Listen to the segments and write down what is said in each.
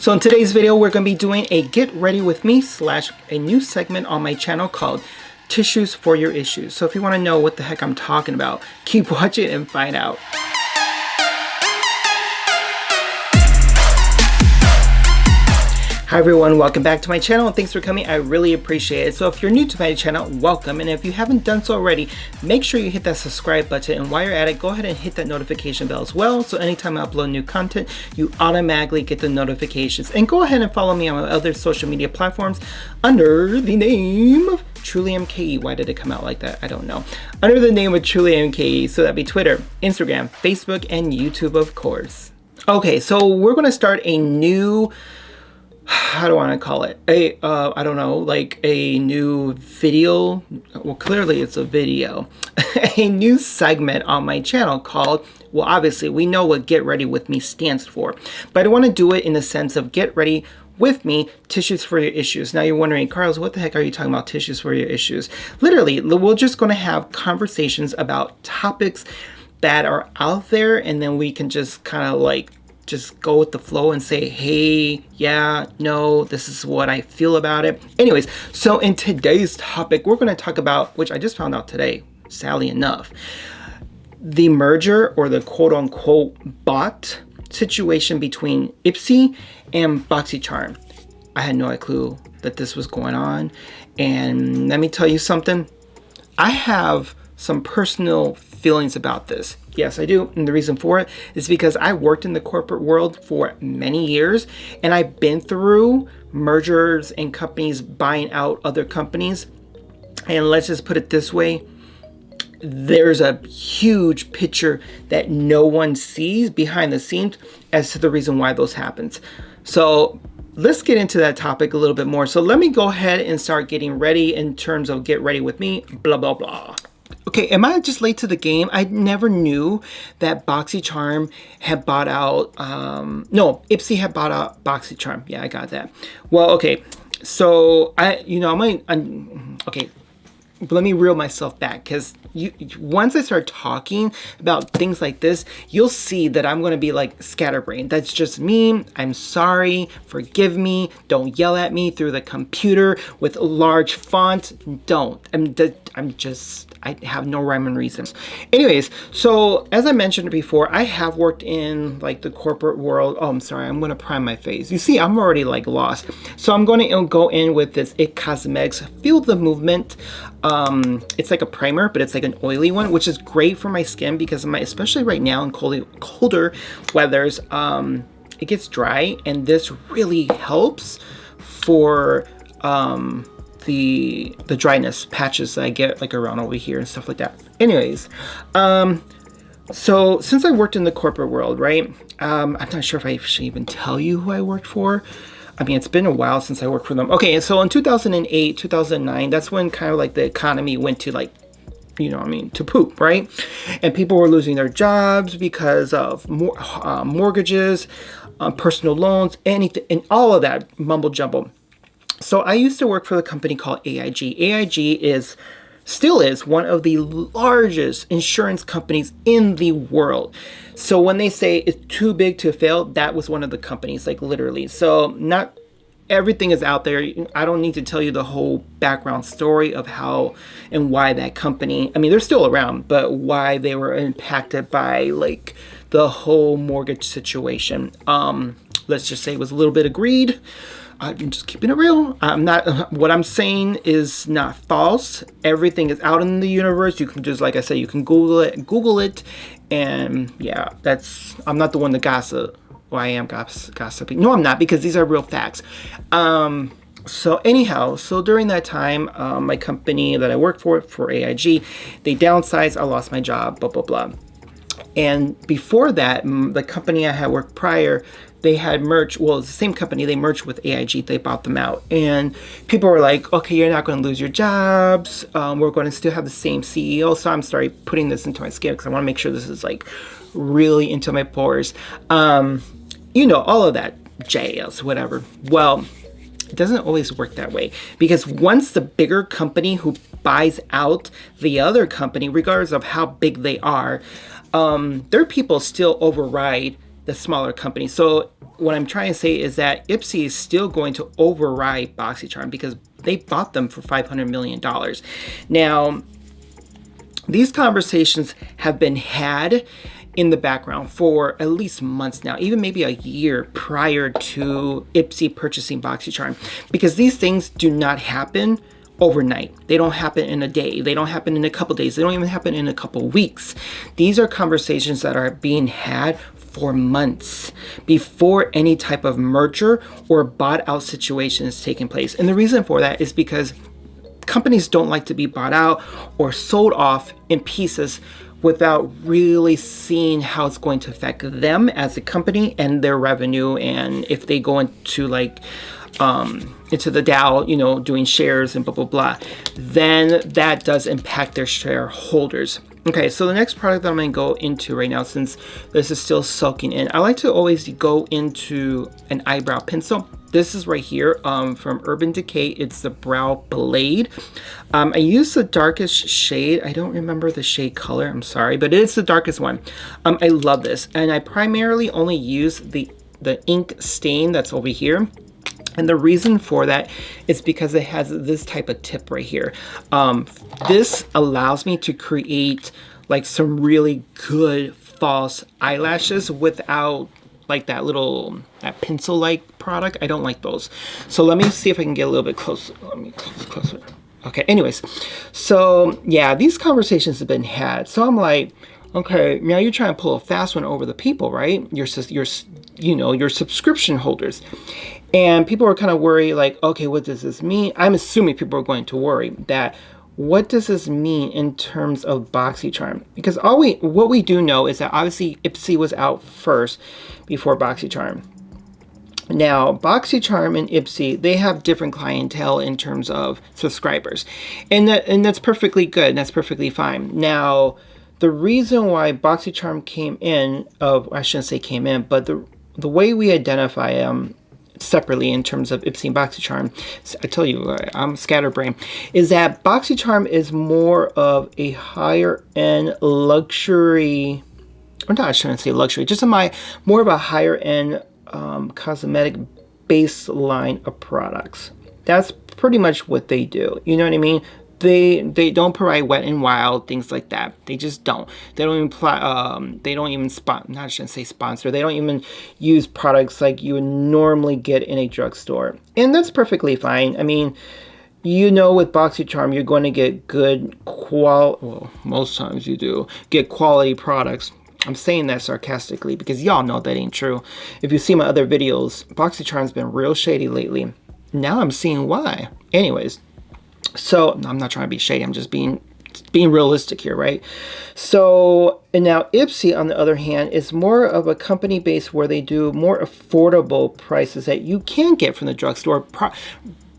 So in today's video, we're going to be doing a get ready with me / a new segment on my channel called Tissues for Your Issues. So if you want to know what the heck I'm talking about, keep watching and find out. Hi everyone, welcome back to my channel and thanks for coming. I really appreciate it. So if you're new to my channel, welcome. And if you haven't done so already, make sure you hit that subscribe button. And while you're at it, go ahead and hit that notification bell as well. So anytime I upload new content, you automatically get the notifications. And go ahead and follow me on my other social media platforms under the name of TrulyMKE. Why did it come out like that? I don't know. Under the name of TrulyMKE. So that'd be Twitter, Instagram, Facebook, and YouTube, of course. Okay, so we're going to start a new... how do I want to call it? I don't know, like a new video. Well, clearly it's a video. A new segment on my channel called, well, obviously we know what Get Ready With Me stands for, but I want to do it in the sense of Get Ready With Me, Tissues for Your Issues. Now you're wondering, Carlos, what the heck are you talking about, tissues for your issues? Literally, we're just going to have conversations about topics that are out there, and then we can just kind of like just go with the flow and say, hey, yeah, no, this is what I feel about it. Anyways, so in today's topic, we're going to talk about, which I just found out today, sadly enough, the merger or the quote unquote bot situation between Ipsy and Boxycharm. I had no clue that this was going on. And let me tell you something. I have some personal feelings about this. Yes, I do. And the reason for it is because I worked in the corporate world for many years and I've been through mergers and companies buying out other companies. And let's just put it this way. There's a huge picture that no one sees behind the scenes as to the reason why those happens. So let's get into that topic a little bit more. So let me go ahead and start getting ready in terms of get ready with me, blah, blah, blah. Okay, am I just late to the game? I never knew that Boxycharm had bought out, no, Ipsy had bought out Boxycharm. Yeah, I got that. Well, okay, so okay, but let me reel myself back because once I start talking about things like this, you'll see that I'm going to be like scatterbrained. That's just me. I'm sorry. Forgive me. Don't yell at me through the computer with large font. Don't. I have no rhyme and reason. Anyways, so as I mentioned before, I have worked in like the corporate world. Oh, I'm sorry. I'm going to prime my face. You see, I'm already like lost. So I'm going to go in with this It Cosmetics Feel the Movement. It's like a primer, but it's like an oily one, which is great for my skin because especially right now in colder weathers, it gets dry, and this really helps for the dryness patches that I get like around over here and stuff like that. Anyways, so since I worked in the corporate world, right? I'm not sure if I should even tell you who I worked for. I mean, it's been a while since I worked for them. Okay, so in 2008, 2009, that's when kind of like the economy went to like, you know what I mean, to poop, right? And people were losing their jobs because of mortgages, personal loans, anything, and all of that mumble jumble. So I used to work for a company called AIG. AIG still is one of the largest insurance companies in the world. So when they say it's too big to fail, that was one of the companies, like literally. So not everything is out there. I don't need to tell you the whole background story of how and why that company, I mean, they're still around, but why they were impacted by like the whole mortgage situation. Let's just say it was a little bit of greed. I'm just keeping it real. What I'm saying is not false. Everything is out in the universe. You can just, like I said, you can Google it. And yeah, I'm not the one to gossip. Well, I am gossiping. No, I'm not, because these are real facts. So anyhow, so during that time, my company that I worked for AIG, they downsized. I lost my job, blah, blah, blah. And before that, the company I had worked prior, they had merged, well, it's the same company, they merged with AIG, they bought them out. And people were like, okay, you're not going to lose your jobs. We're going to still have the same CEO. So I'm started putting this into my skin because I want to make sure this is like really into my pores. You know, all of that jazz, whatever. Well, it doesn't always work that way, because once the bigger company who buys out the other company, regardless of how big they are, their people still override the smaller companies. So what I'm trying to say is that Ipsy is still going to override Boxycharm because they bought them for $500 million. Now, these conversations have been had in the background for at least months now, even maybe a year prior to Ipsy purchasing Boxycharm, because these things do not happen overnight. They don't happen in a day. They don't happen in a couple days. They don't even happen in a couple weeks. These are conversations that are being had for months before any type of merger or bought out situation is taking place. And the reason for that is because companies don't like to be bought out or sold off in pieces without really seeing how it's going to affect them as a company and their revenue. And if they go into like into the Dow, you know, doing shares and blah blah blah, then that does impact their shareholders. Okay, so the next product that I'm going to go into right now, since this is still soaking in, I like to always go into an eyebrow pencil. This is right here from Urban Decay. It's the Brow Blade. I use the darkest shade. I don't remember the shade color. I'm sorry, but it's the darkest one. I love this, and I primarily only use the ink stain that's over here. And the reason for that is because it has this type of tip right here. This allows me to create like some really good false eyelashes without like that pencil-like product. I don't like those. So let me see if I can get a little bit closer. Let me closer. Okay, anyways. So yeah, these conversations have been had. So I'm like, okay, now you're trying to pull a fast one over the people, right? Your subscription holders. And people are kind of worried, like, okay, what does this mean? I'm assuming people are going to worry that, what does this mean in terms of Boxycharm? Because what we do know is that obviously Ipsy was out first before Boxycharm. Now, Boxycharm and Ipsy, they have different clientele in terms of subscribers. And that's perfectly good, and that's perfectly fine. Now, the reason why Boxycharm came in, I shouldn't say came in, but the way we identify them separately in terms of Ipsy and Boxycharm, I tell you, I'm scatterbrained, is that Boxycharm is more of a higher end luxury, or not, I shouldn't say luxury, just more of a higher end cosmetic baseline of products. That's pretty much what they do. You know what I mean? They don't provide Wet and Wild, things like that. They just don't. They don't even they don't even I shouldn't say sponsor. They don't even use products like you would normally get in a drugstore, and that's perfectly fine. I mean, you know, with Boxycharm, you're going to get good well, most times you do get quality products. I'm saying that sarcastically because y'all know that ain't true. If you see my other videos, Boxycharm's been real shady lately. Now I'm seeing why. Anyways. So I'm not trying to be shady. I'm just being realistic here, right? So, and now Ipsy, on the other hand, is more of a company base where they do more affordable prices that you can get from the drugstore.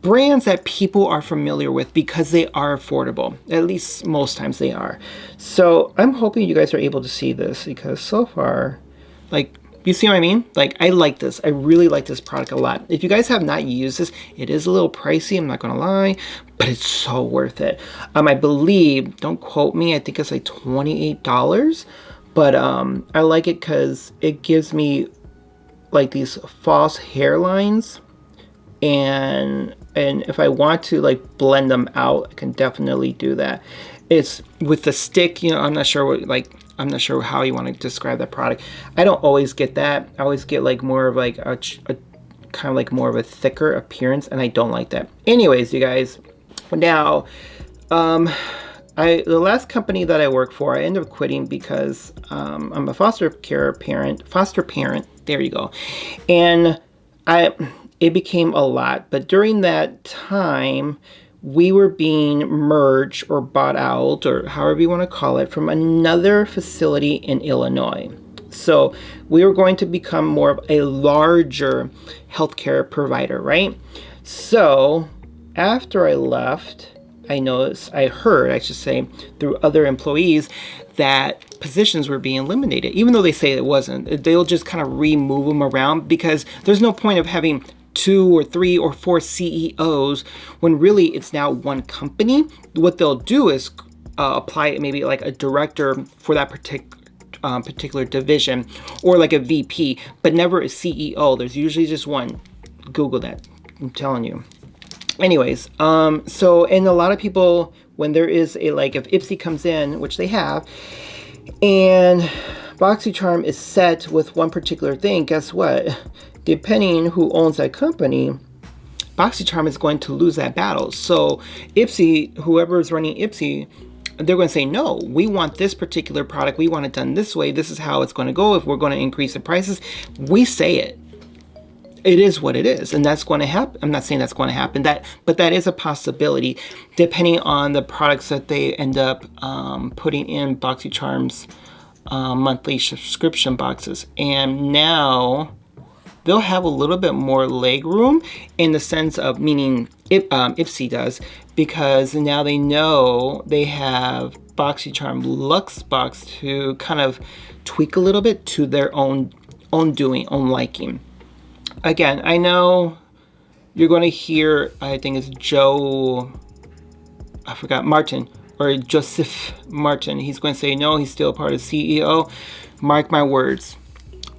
Brands that people are familiar with because they are affordable. At least most times they are. So I'm hoping you guys are able to see this because so far, like, you see what I mean? Like, I like this. I really like this product a lot. If you guys have not used this, it is a little pricey, I'm not gonna lie, but it's so worth it. I believe, don't quote me, I think it's like $28, but I like it because it gives me like these false hairlines, and if I want to like blend them out, I can definitely do that. It's with the stick, you know, I'm not sure how you want to describe that product. I don't always get that. I always get like more of like a kind of like more of a thicker appearance, and I don't like that. Anyways, you guys, now the last company that I worked for, I ended up quitting because I'm a foster parent. There you go. And it became a lot. But during that time, we were being merged or bought out, or however you want to call it, from another facility in Illinois. So we were going to become more of a larger healthcare provider, right? So after I left, I heard through other employees that positions were being eliminated, even though they say it wasn't. They'll just kind of remove them around because there's no point of having 2 or 3 or 4 CEOs when really it's now one company. What they'll do is apply maybe like a director for that particular division, or like a VP, but never a CEO. There's usually just one. Google that. I'm telling you. Anyways, so, and a lot of people, when there is a, like, if Ipsy comes in, which they have, and Boxycharm is set with one particular thing, guess what? Depending who owns that company, Boxycharm is going to lose that battle. So Ipsy, whoever is running Ipsy, they're going to say, no, we want this particular product. We want it done this way. This is how it's going to go. If we're going to increase the prices, we say it. It is what it is, and that's going to happen. I'm not saying that's going to happen, but that is a possibility, depending on the products that they end up putting in Boxycharm's monthly subscription boxes. And now they'll have a little bit more leg room, in the sense of, meaning Ipsy does, because now they know they have Boxycharm Luxe Box to kind of tweak a little bit to their own doing, own liking. Again, I know you're going to hear, I think it's Martin, or Joseph Martin. He's going to say, no, he's still part of CEO. Mark my words.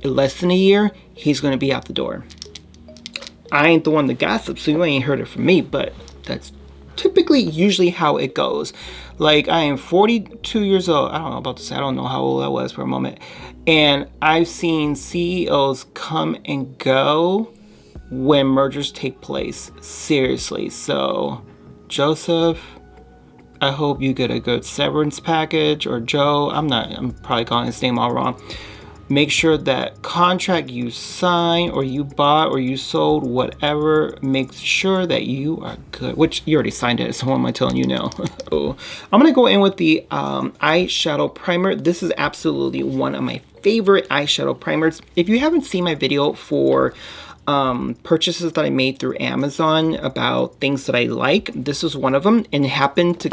In less than a year, he's going to be out the door. I ain't the one to gossip, so you ain't heard it from me, but that's typically usually how it goes. Like, I am 42 years old. I don't know about to say, I don't know how old I was for a moment. And I've seen CEOs come and go when mergers take place. Seriously. So, Joseph, I hope you get a good severance package. Or Joe, I'm probably calling his name all wrong. Make sure that contract you sign, or you bought, or you sold, whatever, make sure that you are good. Which, you already signed it, so what am I telling you now? I'm going to go in with the eyeshadow primer. This is absolutely one of my favorite eyeshadow primers. If you haven't seen my video for purchases that I made through Amazon about things that I like, this is one of them. And it happened to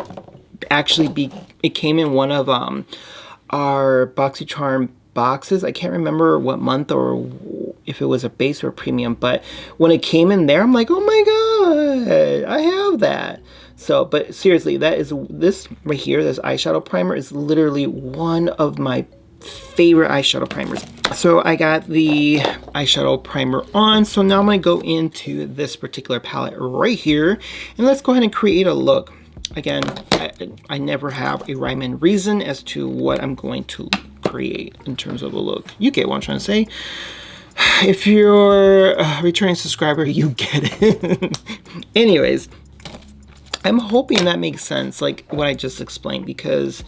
actually be, it came in one of our Boxycharm boxes. I can't remember what month, or if it was a base or a premium, but when it came in there, I'm like, oh my god, I have that. So, but seriously, this right here, this eyeshadow primer, is literally one of my favorite eyeshadow primers. So I got the eyeshadow primer on. So now I'm going to go into this particular palette right here, and let's go ahead and create a look. Again, I never have a rhyme and reason as to what I'm going to create in terms of a look. You get what I'm trying to say. If you're a returning subscriber, you get it. Anyways, I'm hoping that makes sense, like what I just explained, because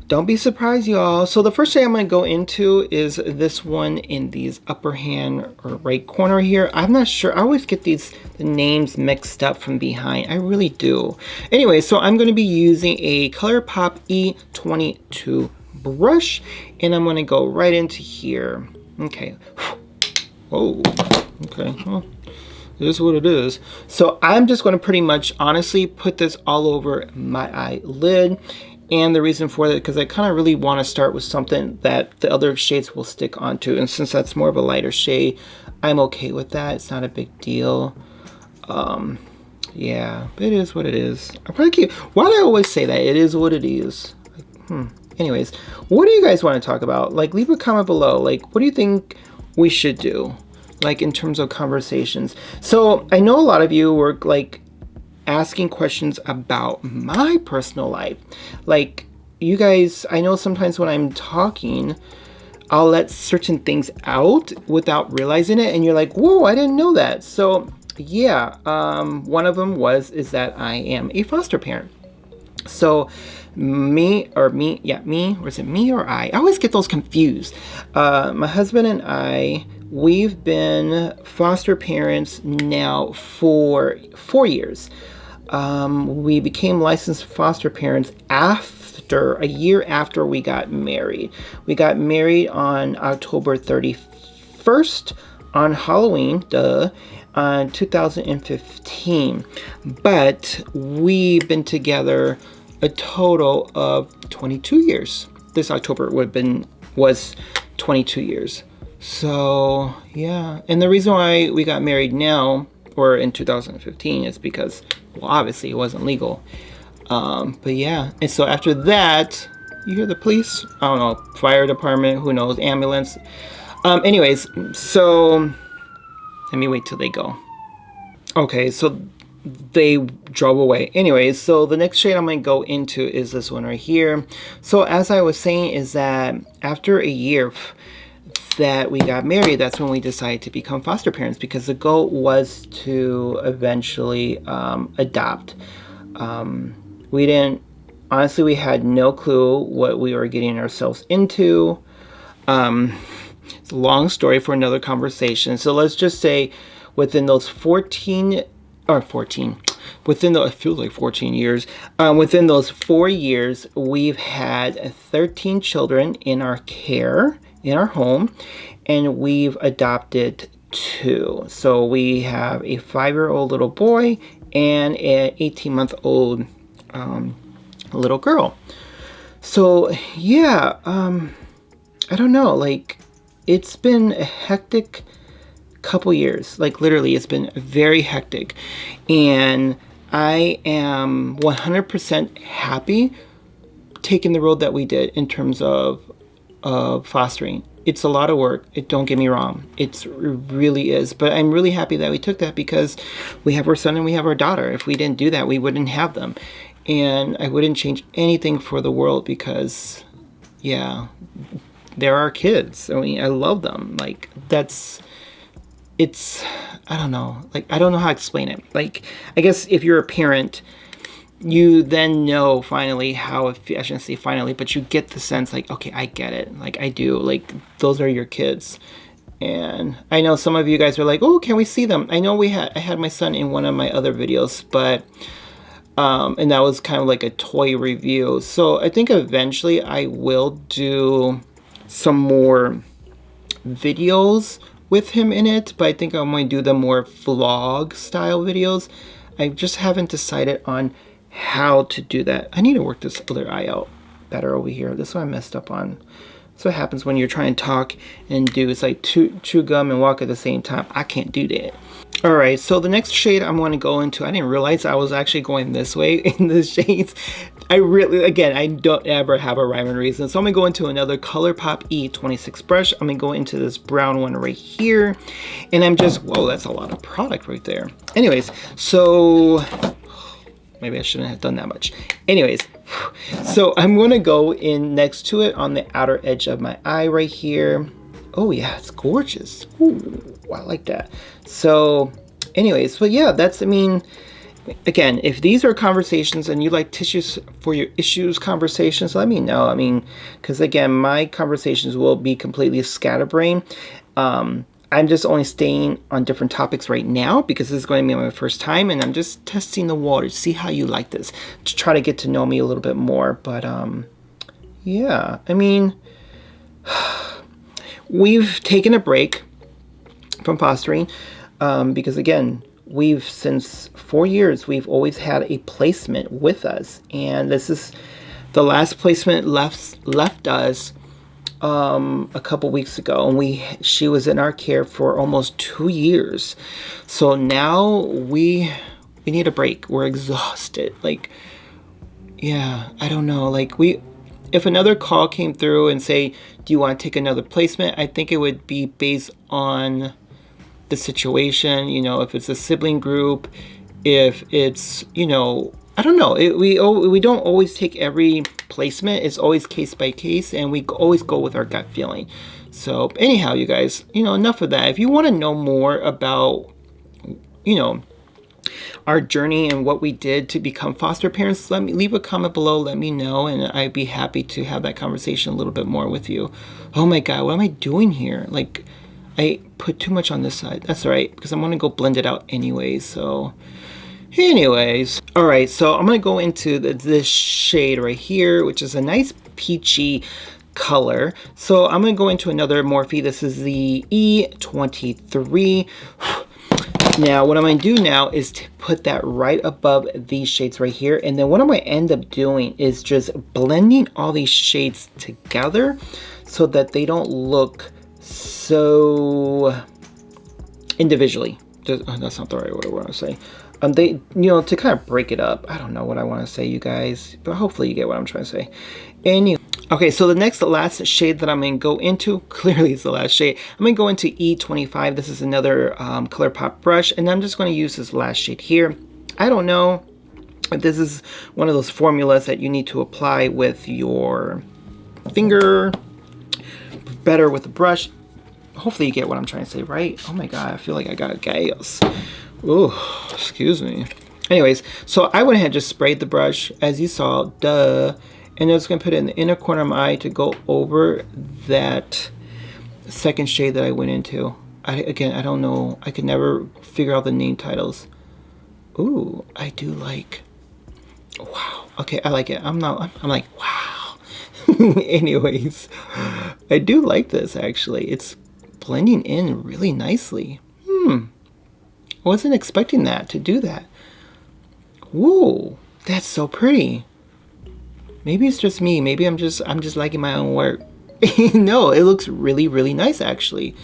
don't be surprised, y'all. So the first thing I'm going to go into is this one in these upper hand or right corner here. I'm not sure. I always get the names mixed up from behind. I really do. Anyway, so I'm going to be using a ColourPop E22 brush, and I'm going to go right into here. Okay. Whoa. Okay. Well, it is what it is. So I'm just going to pretty much honestly put this all over my eyelid. And the reason for that, because I kind of really want to start with something that the other shades will stick onto. And since that's more of a lighter shade, I'm okay with that. It's not a big deal. Yeah, it is what it is. I probably keep, why do I always say that? It is what it is. Like, Anyways, what do you guys want to talk about? Like, leave a comment below. Like, what do you think we should do? Like, in terms of conversations. So, I know a lot of you were, like, asking questions about my personal life. Like, you guys, I know sometimes when I'm talking, I'll let certain things out without realizing it, and you're like, whoa, I didn't know that. So yeah, one of them is that I am a foster parent. So me or is it me or I always get those confused. My husband and I, we've been foster parents now for 4 years. We became licensed foster parents a year after we got married. We got married on October 31st on Halloween, on 2015. But we've been together a total of 22 years. This October was 22 years. So yeah, and the reason why we got married now, or in 2015, is because, well, obviously it wasn't legal. But yeah, and so after that, You hear the police? I don't know, fire department, who knows, ambulance. Anyways, so let me wait till they go. Okay, so they drove away. Anyways, so the next shade I'm going to go into is this one right here. So as I was saying, is that after a year that we got married, that's when we decided to become foster parents, because the goal was to eventually adopt. We didn't, honestly, we had no clue what we were getting ourselves into. It's a long story for another conversation. So let's just say within those 14, within the, it feels like 14 years, within those 4 years, we've had 13 children in our care, in our home, and we've adopted 2. So we have a 5-year-old little boy and an 18-month-old little girl. So yeah, I don't know, like, it's been a hectic couple years. Like, literally, it's been very hectic, and I am 100% happy taking the road that we did in terms of fostering. It's a lot of work. Don't get me wrong. It really is. But I'm really happy that we took that, because we have our son and we have our daughter. If we didn't do that, we wouldn't have them. And I wouldn't change anything for the world, because, yeah, they're our kids. I mean, I love them. Like, it's, I don't know. Like, I don't know how to explain it. Like, I guess if you're a parent, you then know finally how, I shouldn't say finally, but you get the sense like, okay, I get it. Like, I do. Like, those are your kids. And I know some of you guys are like, oh, can we see them? I know I had my son in one of my other videos, but, and that was kind of like a toy review. So I think eventually I will do some more videos with him in it, but I think I'm going to do the more vlog style videos. I just haven't decided on how to do that. I need to work this other eye out better over here. This one I messed up on. That's what happens when you're trying to talk and do, it's like chew gum and walk at the same time. I can't do that. Alright, so the next shade I'm going to go into, I didn't realize I was actually going this way in the shades. I don't ever have a rhyme and reason. So I'm going to go into another ColourPop E26 brush. I'm going to go into this brown one right here. And I'm just, whoa, that's a lot of product right there. Anyways, so maybe I shouldn't have done that much. Anyways, so I'm going to go in next to it on the outer edge of my eye right here. Oh yeah, it's gorgeous. Ooh, I like that. So anyways, but yeah, that's, I mean, again, if these are conversations and you like tissues for your issues conversations, let me know. I mean, because again, my conversations will be completely scatterbrained. I'm just only staying on different topics right now because this is going to be my first time, and I'm just testing the water to see how you like this, to try to get to know me a little bit more. But yeah, I mean, we've taken a break from fostering because again, since 4 years, we've always had a placement with us, and this is the last placement left us a couple weeks ago, and she was in our care for almost 2 years. So now we need a break. We're exhausted. Like, yeah, I don't know. Like, if another call came through and say, do you want to take another placement? I think it would be based on the situation, you know, if it's a sibling group, if it's, you know, I don't know. We don't always take every placement. It's always case by case, and we always go with our gut feeling. So anyhow, you guys, you know, enough of that. If you want to know more about, you know, our journey and what we did to become foster parents, leave a comment below, let me know, and I'd be happy to have that conversation a little bit more with you. Oh my God, what am I doing here? Like, I put too much on this side. That's all right, because I'm going to go blend it out anyway. So anyways, all right, so I'm going to go into this shade right here, which is a nice peachy color. So I'm going to go into another Morphe. This is the E23. Now, what I'm going to do now is to put that right above these shades right here. And then what I'm going to end up doing is just blending all these shades together so that they don't look so individually. That's not the right word I want to say. They, you know, to kind of break it up. I don't know what I want to say, you guys, but hopefully you get what I'm trying to say. Okay, so the last shade that I'm going to go into, clearly it's the last shade. I'm going to go into E25. This is another ColourPop brush, and I'm just going to use this last shade here. I don't know if this is one of those formulas that you need to apply with your finger better with the brush. Hopefully you get what I'm trying to say, right? Oh my god, I feel like I got gas. Oh, excuse me. Anyways, so I went ahead and just sprayed the brush, as you saw, duh. And I'm just going to put it in the inner corner of my eye to go over that second shade that I went into. Again, I don't know. I could never figure out the name titles. Ooh, I do like... Wow. Okay, I like it. I'm like, wow. Anyways, I do like this, actually. It's blending in really nicely. I wasn't expecting that, to do that. Whoa, that's so pretty. Maybe it's just me. Maybe I'm just liking my own work. No, it looks really, really nice, actually.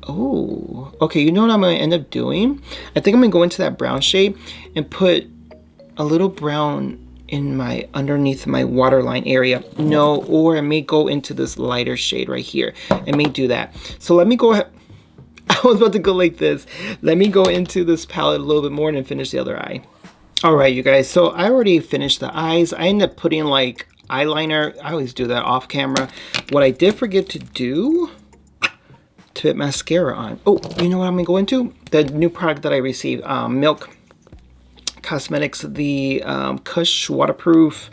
Oh, okay. You know what I'm going to end up doing? I think I'm going to go into that brown shade and put a little brown in my underneath my waterline area. No, or I may go into this lighter shade right here. I may do that. So let me go ahead. I was about to go like this. Let me go into this palette a little bit more and then finish the other eye. Alright, you guys, so I already finished the eyes. I ended up putting like eyeliner. I always do that off camera. What I did forget to do, to put mascara on. Oh, you know what I'm going to go into? The new product that I received, Milk Cosmetics, the Kush Waterproof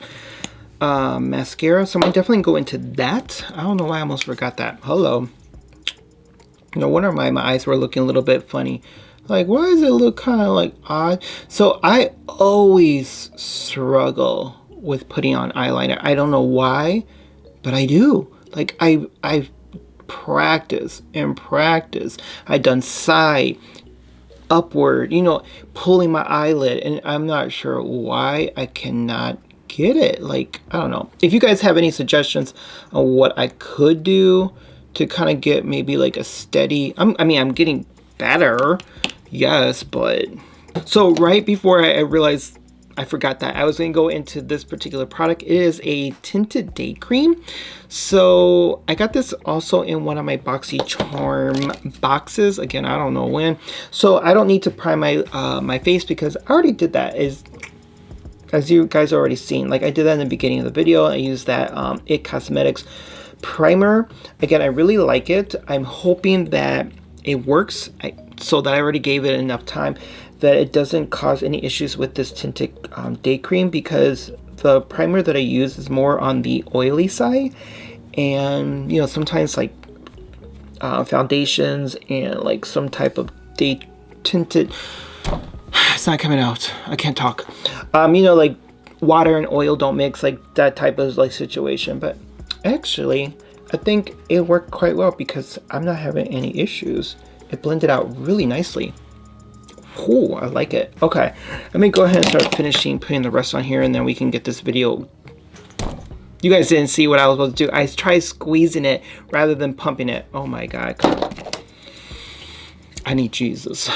mascara. So I'm going to definitely go into that. I don't know why I almost forgot that. Hello. No wonder my eyes were looking a little bit funny. Like, why does it look kind of like odd? So I always struggle with putting on eyeliner. I don't know why, but I do. Like, I practice and practice. I've done side, upward, you know, pulling my eyelid, and I'm not sure why I cannot get it. Like, I don't know. If you guys have any suggestions on what I could do to kind of get maybe like a steady... I mean, I'm getting better. Yes, but so right before I realized I forgot that I was going to go into this particular product. It is a Tinted Day Cream. So I got this also in one of my Boxycharm boxes. Again, I don't know when. So I don't need to prime my my face because I already did that. As you guys already seen, like I did that in the beginning of the video. I used that It Cosmetics primer. Again, I really like it. I'm hoping that it works. So that I already gave it enough time that it doesn't cause any issues with this Tinted Day Cream, because the primer that I use is more on the oily side, and you know, sometimes like foundations and like some type of day tinted, it's not coming out, I can't talk, you know, like water and oil don't mix, like that type of like situation. But actually I think it worked quite well because I'm not having any issues. It blended out really nicely. Oh, I like it. Okay, let me go ahead and start finishing putting the rest on here, and then we can get this video. You guys didn't see what I was supposed to do. I tried squeezing it rather than pumping it. Oh my god. I need Jesus.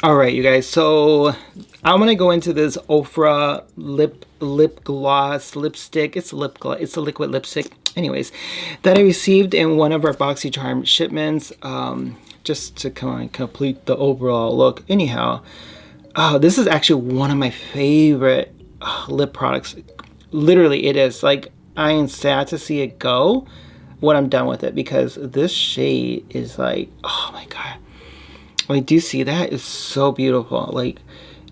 Alright, you guys, so I'm gonna go into this Ofra lip gloss lipstick. It's a lip gloss. It's a liquid lipstick. Anyways, that I received in one of our Boxycharm shipments. Just to kind of complete the overall look. Anyhow, this is actually one of my favorite lip products. Literally, it is. Like, I am sad to see it go when I'm done with it, because this shade is like, oh my god. Like, do you see that? It's so beautiful. Like,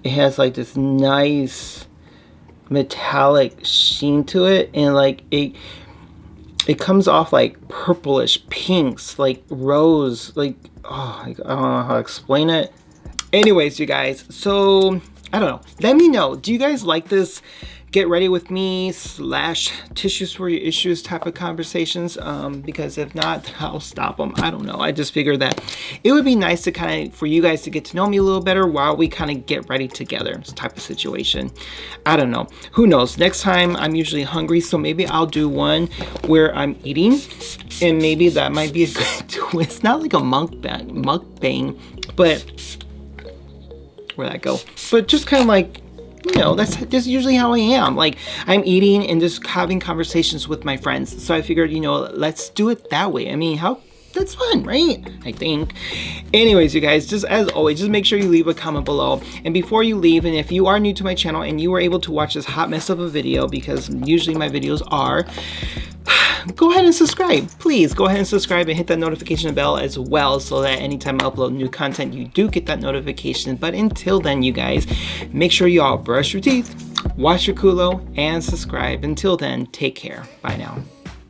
it has like this nice metallic sheen to it, and like it comes off like purplish pinks, like rose, like, oh, I don't know how to explain it. Anyways, you guys, so I don't know, let me know, do you guys like this get ready with me / tissues for your issues type of conversations? Because if not, I'll stop them. I don't know. I just figured that it would be nice to kind of, for you guys to get to know me a little better while we kind of get ready together type of situation. I don't know. Who knows? Next time I'm usually hungry, so maybe I'll do one where I'm eating, and maybe that might be a good twist. Not like a mukbang, but where'd that go? But just kind of like you know, that's usually how I am. Like, I'm eating and just having conversations with my friends. So I figured, you know, let's do it that way. I mean, that's fun, right? I think. Anyways, you guys, just as always, just make sure you leave a comment below. And before you leave, and if you are new to my channel and you were able to watch this hot mess of a video, because usually my videos are, go ahead and subscribe. Please go ahead and subscribe and hit that notification bell as well, so that anytime I upload new content, you do get that notification. But until then, you guys, make sure you all brush your teeth, wash your culo, and subscribe. Until then, take care. Bye now.